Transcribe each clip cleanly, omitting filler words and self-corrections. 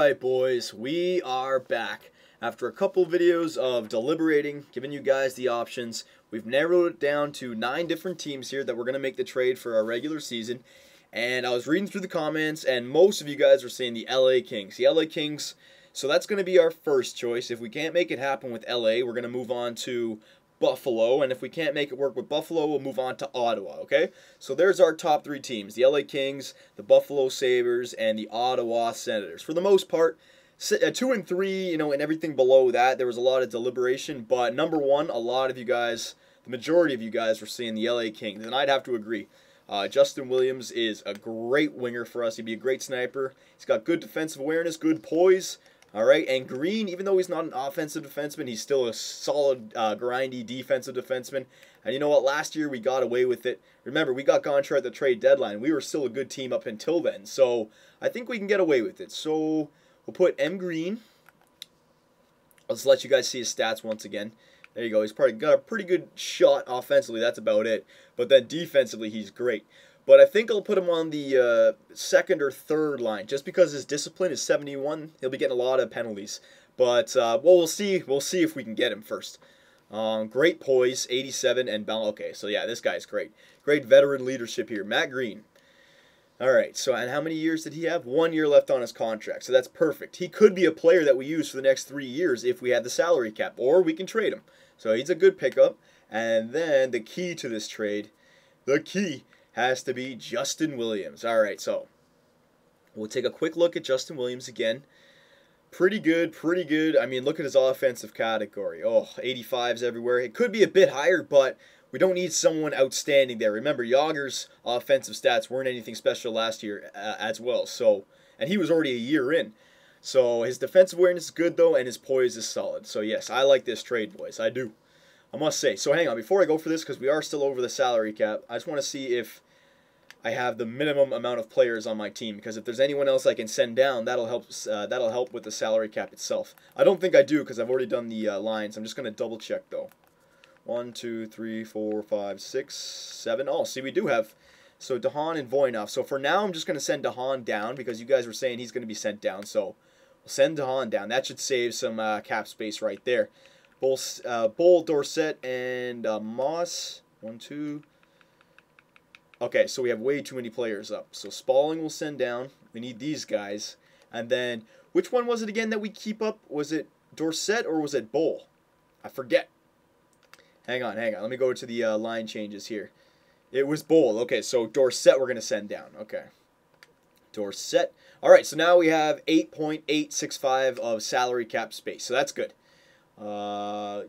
Alright boys, we are back. After a couple videos of deliberating, giving you guys the options, we've narrowed it down to 9 different teams here that we're going to make the trade for our regular season. And I was reading through the comments, and most of you guys were saying the LA Kings. The LA Kings, so that's going to be our first choice. If we can't make it happen with LA, we're going to move on to Buffalo, and if we can't make it work with Buffalo, we'll move on to Ottawa, okay? So there's our top 3 teams, the LA Kings, the Buffalo Sabres, and the Ottawa Senators. For the most part, 2 and 3, and everything below that, there was a lot of deliberation, but number 1, a lot of you guys, the majority of you guys were saying the LA Kings, and I'd have to agree. Justin Williams is a great winger for us. He'd be a great sniper. He's got good defensive awareness, good poise. All right, and Green, even though he's not an offensive defenseman, he's still a solid, grindy defensive defenseman. And you know what? Last year we got away with it. Remember, we got Gonchar at the trade deadline. We were still a good team up until then. So I think we can get away with it. So we'll put M. Green. Let's let you guys see his stats once again. There you go. He's probably got a pretty good shot offensively. That's about it. But then defensively, he's great. But I think I'll put him on the second or third line, just because his discipline is 71. He'll be getting a lot of penalties. But well, we'll see. We'll see if we can get him first. Great poise, 87 and balance. Okay, so yeah, this guy's great. Great veteran leadership here, Matt Green. All right. So and how many years did he have? 1 year left on his contract. So that's perfect. He could be a player that we use for the next 3 years if we had the salary cap, or we can trade him. So he's a good pickup. And then the key to this trade, has to be Justin Williams. All right, so we'll take a quick look at Justin Williams again. Pretty good, pretty good. I mean, look at his offensive category. Oh, 85s everywhere. It could be a bit higher, but we don't need someone outstanding there. Remember, Yager's offensive stats weren't anything special last year as well. So, and he was already a year in. So his defensive awareness is good, though, and his poise is solid. So, yes, I like this trade, boys. I do. I must say. So, hang on. Before I go for this, because we are still over the salary cap, I just want to see if I have the minimum amount of players on my team, because if there's anyone else I can send down, that'll help with the salary cap itself. I don't think I do, because I've already done the lines. I'm just going to double check though. 1, 2, 3, 4, 5, 6, 7. Oh, see, we do have so DeHaan and Voynov. So for now, I'm just going to send DeHaan down, because you guys were saying he's going to be sent down. So we'll send DeHaan down. That should save some cap space right there. Bull, Dorsett, and Moss. 1, 2. Okay, so we have way too many players up. So Spalling will send down. We need these guys. And then, which one was it again that we keep up? Was it Dorsett or was it Bull? I forget. Hang on. Let me go to the line changes here. It was Bull. Okay, so Dorsett we're going to send down. Okay. Dorsett. All right, so now we have 8.865 of salary cap space. So that's good. Yeah,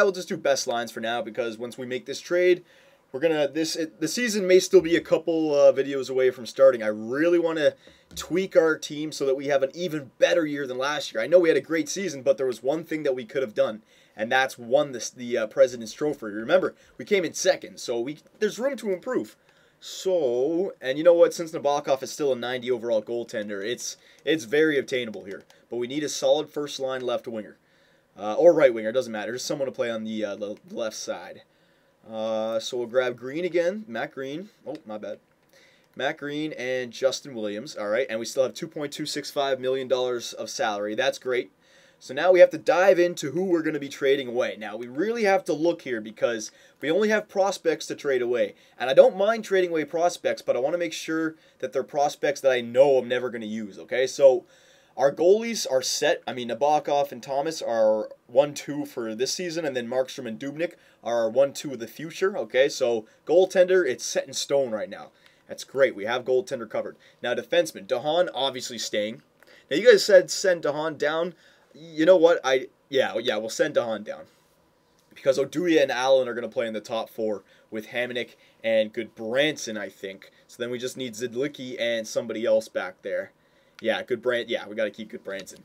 we'll just do best lines for now, because once we make this trade, we're gonna the season may still be a couple videos away from starting. I really want to tweak our team so that we have an even better year than last year. I know we had a great season, but there was one thing that we could have done, and that's won the President's Trophy. Remember, we came in second, so there's room to improve. So, and you know what? Since Nabokov is still a 90 overall goaltender, it's very obtainable here. But we need a solid first line left winger. Or right winger, doesn't matter. Just someone to play on the left side. So we'll grab Green again, Matt Green. Oh, my bad. Matt Green and Justin Williams. All right, and we still have $2.265 million of salary. That's great. So now we have to dive into who we're going to be trading away. Now, we really have to look here, because we only have prospects to trade away. And I don't mind trading away prospects, but I want to make sure that they're prospects that I know I'm never going to use, okay? So our goalies are set. I mean, Nabokov and Thomas are 1-2 for this season, and then Markstrom and Dubnyk are 1-2 of the future. Okay, so goaltender, it's set in stone right now. That's great. We have goaltender covered. Now, defenseman, DeHaan obviously staying. Now, you guys said send DeHaan down. You know what? Yeah, we'll send DeHaan down, because Oduya and Allen are going to play in the top 4 with Hamonic and Goodbranson, I think. So then we just need Zidlicki and somebody else back there. Yeah, yeah, we got to keep Goodbranson.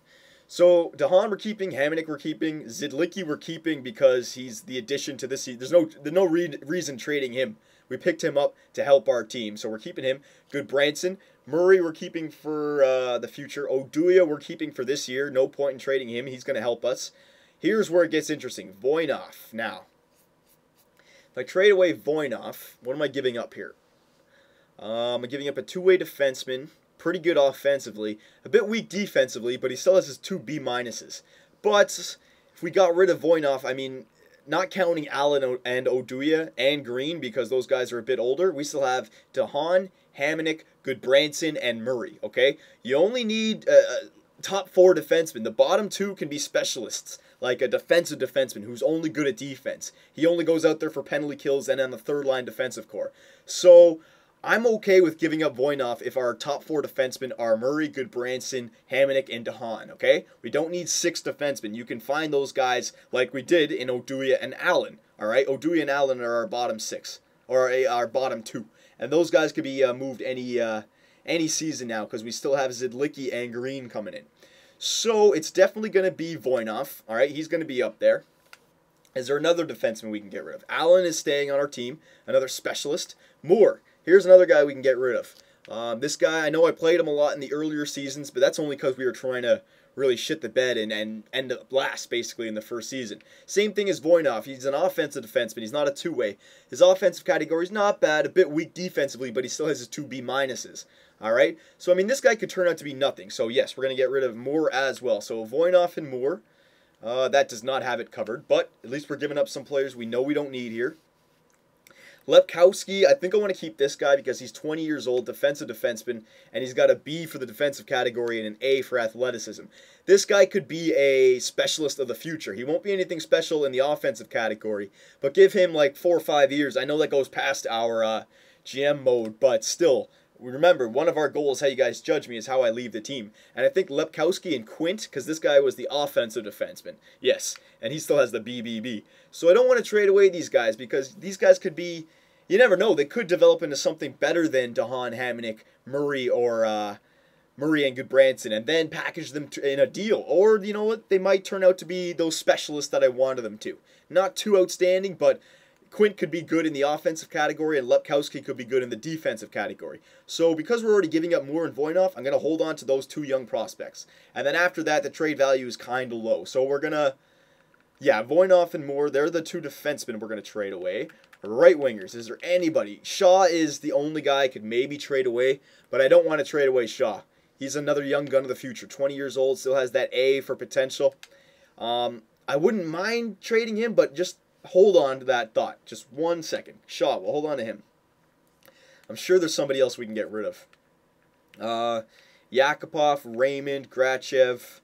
So DeHaan we're keeping, Hamonic we're keeping, Zidlicki we're keeping because he's the addition to this season. There's no reason trading him. We picked him up to help our team, so we're keeping him. Goodbranson. Murray we're keeping for the future. Oduya we're keeping for this year. No point in trading him. He's going to help us. Here's where it gets interesting. Voynov. Now, if I trade away Voynov, what am I giving up here? I'm giving up a two-way defenseman pretty good offensively, a bit weak defensively, but he still has his 2 B minuses. But if we got rid of Voynov, I mean, not counting Allen and Oduya and Green because those guys are a bit older, we still have DeHaan, Hamonic, Goodbranson, and Murray, okay? You only need top 4 defensemen. The bottom 2 can be specialists, like a defensive defenseman who's only good at defense. He only goes out there for penalty kills and on the third-line defensive core. So I'm okay with giving up Voynov if our top 4 defensemen are Murray, Goodbranson, Hamonic, and DeHaan, okay? We don't need 6 defensemen. You can find those guys like we did in Oduya and Allen, all right? Oduya and Allen are our bottom 6, or our bottom 2. And those guys could be moved any season now because we still have Zidlicki and Green coming in. So it's definitely going to be Voynov, all right? He's going to be up there. Is there another defenseman we can get rid of? Allen is staying on our team, another specialist. Moore. Here's another guy we can get rid of. This guy, I know I played him a lot in the earlier seasons, but that's only because we were trying to really shit the bed and end up last, basically, in the first season. Same thing as Voynov. He's an offensive defenseman. He's not a two-way. His offensive category is not bad, a bit weak defensively, but he still has his 2 B minuses. All right? So, I mean, this guy could turn out to be nothing. So, yes, we're going to get rid of Moore as well. So, Voynov and Moore, that does not have it covered, but at least we're giving up some players we know we don't need here. Lepkowski, I think I want to keep this guy because he's 20 years old, defensive defenseman, and he's got a B for the defensive category and an A for athleticism. This guy could be a specialist of the future. He won't be anything special in the offensive category, but give him like 4 or 5 years. I know that goes past our GM mode, but still, remember, one of our goals, how you guys judge me, is how I leave the team. And I think Lepkowski and Quint, because this guy was the offensive defenseman. Yes, and he still has the BBB. So I don't want to trade away these guys because these guys could be, you never know, they could develop into something better than DeHaan, Hamonic, Murray, or Murray and Goodbranson, and then package them in a deal. Or, you know what, they might turn out to be those specialists that I wanted them to. Not too outstanding, but Quint could be good in the offensive category, and Lepkowski could be good in the defensive category. So because we're already giving up Moore and Voynov, I'm going to hold on to those 2 young prospects. And then after that, the trade value is kind of low. So we're going to, yeah, Voynov and Moore, they're the 2 defensemen we're going to trade away. Right wingers, is there anybody? Shaw is the only guy I could maybe trade away, but I don't want to trade away Shaw. He's another young gun of the future, 20 years old, still has that A for potential. I wouldn't mind trading him, but just hold on to that thought. Just 1 second. Shaw, we'll hold on to him. I'm sure there's somebody else we can get rid of. Yakupov, Raymond, Grachev,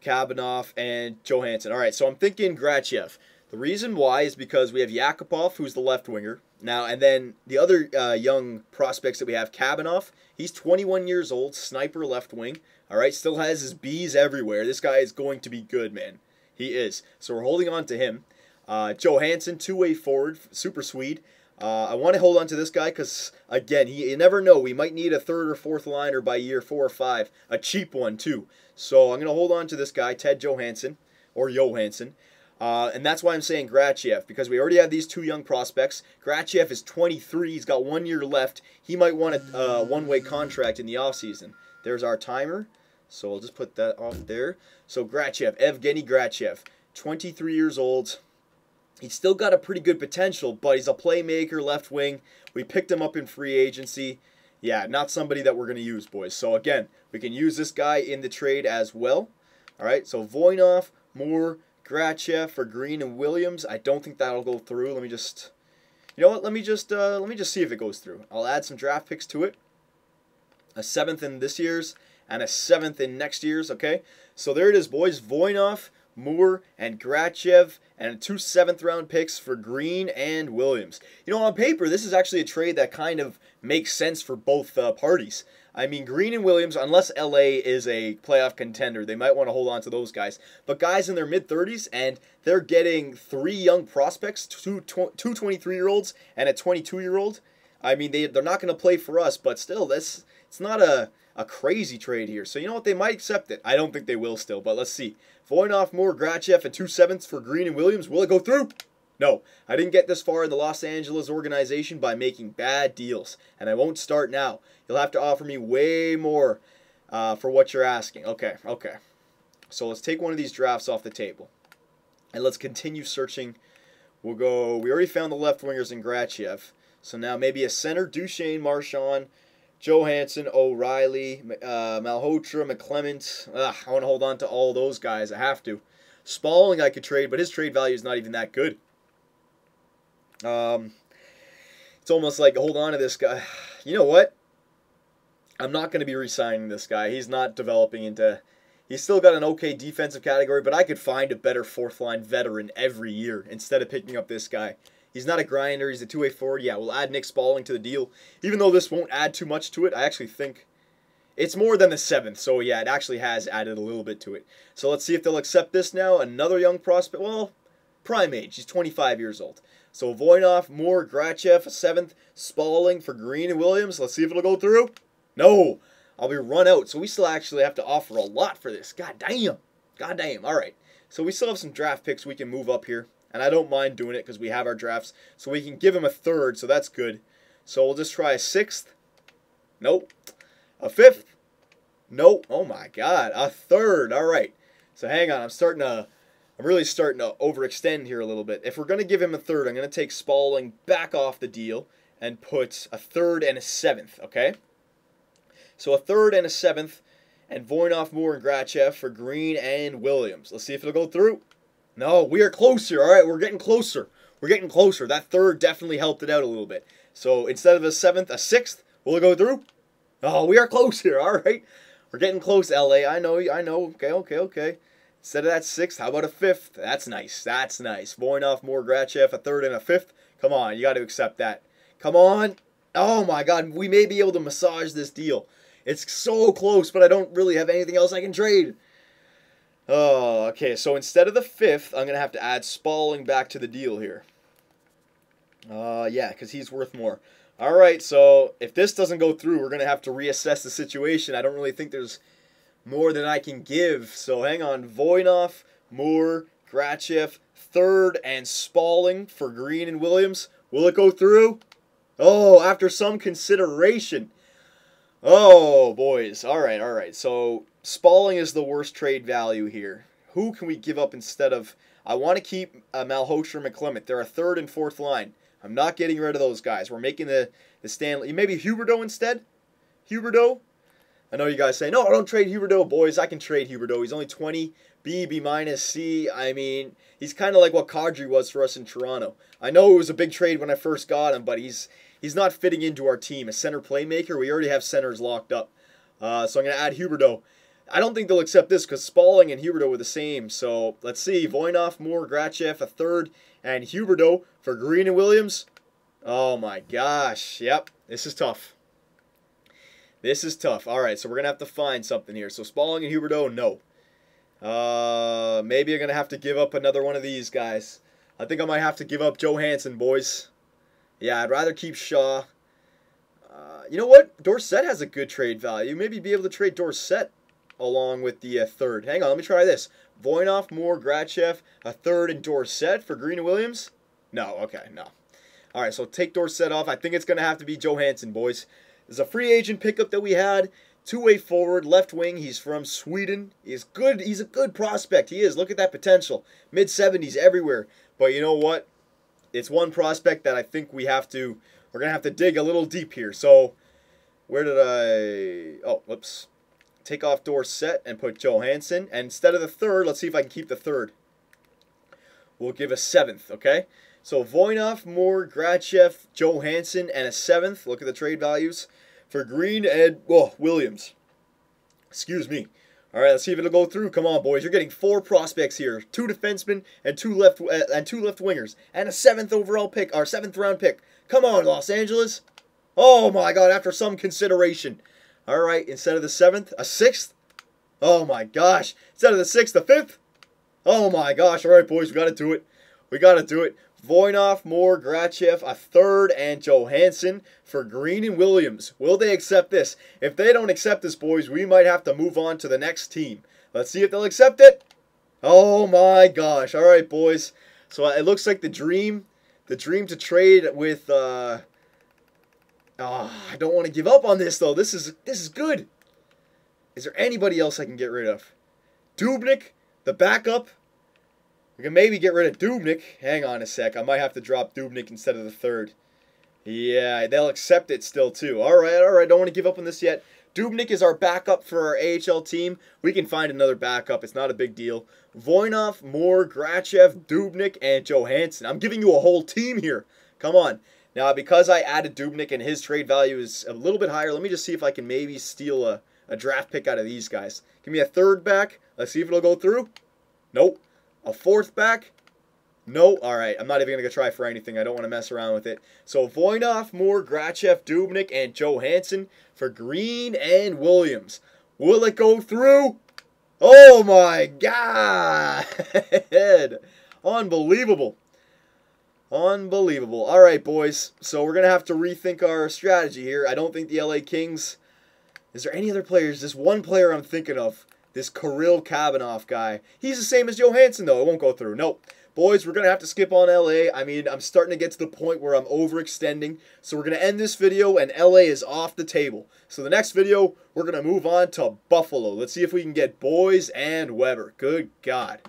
Kabanoff, and Johansson. All right, so I'm thinking Grachev. The reason why is because we have Yakupov, who's the left winger. Now, and then the other young prospects that we have, Kabanoff, he's 21 years old, sniper left wing. All right, still has his B's everywhere. This guy is going to be good, man. He is. So we're holding on to him. Johansson, 2-way forward, super Swede. I want to hold on to this guy because, again, you never know. We might need a 3rd or 4th liner by year 4 or 5. A cheap one, too. So I'm going to hold on to this guy, Ted Johansson, or Johansson. And that's why I'm saying Grachev, because we already have these 2 young prospects. Grachev is 23. He's got 1 year left. He might want a one-way contract in the offseason. There's our timer. So I'll just put that off there. So Grachev, Evgeny Grachev, 23 years old. He's still got a pretty good potential, but he's a playmaker, left wing. We picked him up in free agency. Yeah, not somebody that we're going to use, boys. So again, we can use this guy in the trade as well. All right, so Voynov, Moore, Grachev for Green and Williams. I don't think that'll go through. Let me just, you know what? Let me just see if it goes through. I'll add some draft picks to it. A 7th in this year's and a 7th in next year's. Okay, so there it is, boys. Voynov, Moore, and Grachev, and 2 7th-round picks for Green and Williams. You know, on paper, this is actually a trade that kind of makes sense for both parties. I mean, Green and Williams, unless LA is a playoff contender, they might want to hold on to those guys. But guys in their mid-30s, and they're getting 3 young prospects, 2 23-year-olds and a 22-year-old. I mean, they're not going to play for us, but still, it's not a crazy trade here. So, you know what? They might accept it. I don't think they will still, but let's see. Voynov, Moore, Grachev, and 2 7ths for Green and Williams. Will it go through? No. I didn't get this far in the Los Angeles organization by making bad deals, and I won't start now. You'll have to offer me way more for what you're asking. Okay. So let's take one of these drafts off the table, and let's continue searching. We already found the left wingers in Grachev, so now maybe a center, Duchesne, Marchand, Johansson, O'Reilly, Malhotra, McClement. I want to hold on to all those guys. I have to. Spalling I could trade, but his trade value is not even that good. It's almost like, hold on to this guy. You know what? I'm not going to be re-signing this guy. He's not developing into... He's still got an okay defensive category, but I could find a better fourth-line veteran every year instead of picking up this guguy. He's not a grinder. He's a two-way forward. Yeah, we'll add Nick Spalling to the deal. Even though this won't add too much to it, I actually think it's more than the 7th. So, yeah, it actually has added a little bit to it. So, let's see if they'll accept this now. Another young prospect. Well, prime age. He's 25 years old. So, Voynov, Moore, Grachev, a 7th. Spalling for Green and Williams. Let's see if it'll go through. No. I'll be run out. So, we still actually have to offer a lot for this. God damn. God damn. All right. So, we still have some draft picks we can move up here. And I don't mind doing it because we have our drafts. So we can give him a 3rd, so that's good. So we'll just try a 6th. Nope. A 5th. Nope. Oh my god. A 3rd. All right. So hang on. I'm really starting to overextend here a little bit. If we're going to give him a 3rd, I'm going to take Spalling back off the deal and put a 3rd and a 7th, okay? So a 3rd and a 7th, and Voynov, Moore, and Grachev for Green and Williams. Let's see if it'll go through. No, we are closer. All right, we're getting closer. We're getting closer. That 3rd definitely helped it out a little bit. So instead of a 7th, a 6th. Will it go through? Oh, we are close here. All right. We're getting close, LA. I know. Okay. Instead of that 6th, how about a 5th? That's nice. That's nice. Voynov, Moore, Grachev, a 3rd and a 5th. Come on, you got to accept that. Come on. Oh, my God. We may be able to massage this deal. It's so close, but I don't really have anything else I can trade. Oh, okay, so instead of the 5th, I'm going to have to add Spalling back to the deal here. Yeah, because he's worth more. All right, so if this doesn't go through, we're going to have to reassess the situation. I don't really think there's more than I can give. So hang on. Voynov, Moore, Grachev, 3rd, and Spalling for Green and Williams. Will it go through? Oh, after some consideration. Oh, boys. All right. So Spalling is the worst trade value here. Who can we give up instead of... I want to keep Malhotra and McClement. They're a 3rd and 4th line. I'm not getting rid of those guys. We're making the Stanley... Maybe Huberdeau instead? Huberdeau? I know you guys say, no, don't trade Huberdeau, boys. I can trade Huberdeau. He's only 20. B minus, C. I mean, he's kind of like what Kadri was for us in Toronto. I know it was a big trade when I first got him, but he's not fitting into our team. A center playmaker, we already have centers locked up. So I'm going to add Huberdeau. I don't think they'll accept this because Spalling and Huberdeau were the same. So let's see. Voynov, Moore, Grachev, a 3rd, and Huberdeau for Green and Williams. Oh my gosh. Yep. This is tough. This is tough. All right, so we're going to have to find something here. So Spalling and Huberdeau, no. Maybe I'm going to have to give up another one of these guys. I think I might have to give up Johansson, boys. Yeah, I'd rather keep Shaw. You know what? Dorsett has a good trade value. Maybe be able to trade Dorsett along with the 3rd. Hang on, let me try this. Voynov, Moore, Grachev, a 3rd, and Dorsett for Green and Williams? No, okay, no. All right, so take Dorsett off. I think it's going to have to be Johansson, boys. There's a free agent pickup that we had. Two-way forward, left wing. He's from Sweden. He's good. He's a good prospect. He is. Look at that potential. Mid-70s everywhere. But you know what? It's one prospect that I think we're going to have to dig a little deep here. So, where did I... Oh, whoops. Take off Dorsett and put Johansson. And instead of the 3rd, let's see if I can keep the 3rd. We'll give a 7th, okay? So, Voynov, Moore, Grachev, Johansson, and a 7th. Look at the trade values. For Green and Williams. Excuse me. All right, let's see if it'll go through. Come on, boys. You're getting 4 prospects here. 2 defensemen and two left wingers. And a 7th overall pick, or 7th round pick. Come on, Los Angeles. Oh, my God, after some consideration. All right, instead of the 7th, a 6th. Oh, my gosh. Instead of the 6th, a 5th. Oh, my gosh. All right, boys, we got to do it. We got to do it. Voynov, Moore, Grachev, a 3rd, and Johansson for Green and Williams. Will they accept this? If they don't accept this, boys, we might have to move on to the next team. Let's see if they'll accept it. Oh, my gosh. All right, boys. So it looks like the dream to trade with... I don't want to give up on this, though. This is good. Is there anybody else I can get rid of? Dubnyk, the backup. We can maybe get rid of Dubnyk. Hang on a sec. I might have to drop Dubnyk instead of the 3rd. Yeah, they'll accept it still, too. All right. Don't want to give up on this yet. Dubnyk is our backup for our AHL team. We can find another backup. It's not a big deal. Voinov, Moore, Grachev, Dubnyk, and Johansson. I'm giving you a whole team here. Come on. Now, because I added Dubnyk and his trade value is a little bit higher, let me just see if I can maybe steal a draft pick out of these guys. Give me a third back. Let's see if it'll go through. Nope. A fourth back. No, all right. I'm not even going to try for anything. I don't want to mess around with it. So Voinov, Moore, Grachev, Dubnyk, and Johansson for Green and Williams. Will it go through? Oh, my God. Unbelievable. Unbelievable. All right, boys. So we're going to have to rethink our strategy here. I don't think the LA Kings... Is there any other players? There's one player I'm thinking of. This Kirill Kabanov guy. He's the same as Johansson, though. It won't go through. Nope. Boys, we're going to have to skip on LA. I mean, I'm starting to get to the point where I'm overextending. So we're going to end this video, and LA is off the table. So the next video, we're going to move on to Buffalo. Let's see if we can get Boys and Weber. Good God.